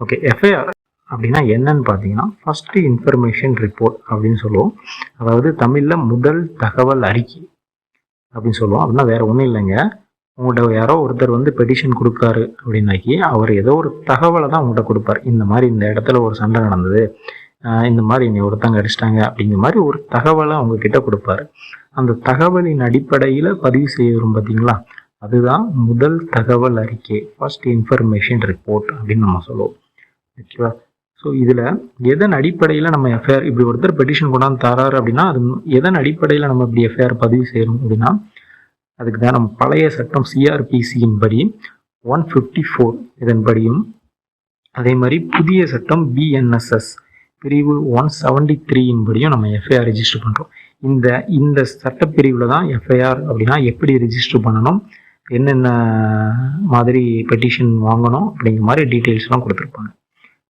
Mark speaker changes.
Speaker 1: Okay, FIR அப்படின்னா என்னன்னு பார்த்தீங்கன்னா ஃபர்ஸ்ட் இன்ஃபர்மேஷன் ரிப்போர்ட் அப்படின்னு சொல்லுவோம். அதாவது தமிழில் முதல் தகவல் அறிக்கை அப்படின்னு சொல்லுவோம். அப்படின்னா வேற ஒன்றும் இல்லைங்க. உங்கள்கிட்ட யாரோ ஒருத்தர் வந்து பெட்டிஷன் கொடுக்காரு அப்படின்னாக்கி அவர் ஏதோ ஒரு தகவலை தான் உங்கள்கிட்ட கொடுப்பார். இந்த மாதிரி இந்த இடத்துல ஒரு சண்டை நடந்தது, இந்த மாதிரி என்னை ஒருத்தங்க அடிச்சிட்டாங்க அப்படிங்கிற மாதிரி ஒரு தகவலை உங்ககிட்ட கொடுப்பாரு. அந்த தகவலின் அடிப்படையில் பதிவு செய்ய வரும் பார்த்தீங்களா, அதுதான் முதல் தகவல் அறிக்கை, ஃபர்ஸ்ட் இன்ஃபர்மேஷன் ரிப்போர்ட் அப்படின்னு நம்ம சொல்லுவோம். ஓகேவா? ஸோ இதில் எதன் அடிப்படையில் நம்ம எஃப்ஐஆர், இப்படி ஒருத்தர் பெட்டிஷன் கொண்டாந்து தராரு அப்படின்னா அது எதன் அடிப்படையில் நம்ம இப்படி எஃப்ஐஆர் பதிவு செய்யணும் அப்படின்னா, அதுக்கு தான் நம்ம பழைய சட்டம் சிஆர்பிசியின் படி 154 இதன்படியும், அதே மாதிரி புதிய சட்டம் பிஎன்எஸ்எஸ் பிரிவு 173 படியும் நம்ம எஃப்ஐஆர் ரெஜிஸ்டர் பண்ணுறோம். இந்த சட்டப்பிரிவில் தான் எஃப்ஐஆர் அப்படின்னா எப்படி ரெஜிஸ்டர் பண்ணணும், என்னென்ன மாதிரி பெட்டிஷன் வாங்கணும் அப்படிங்கிற மாதிரி டீட்டெயில்ஸ்லாம் கொடுத்துருப்பாங்க.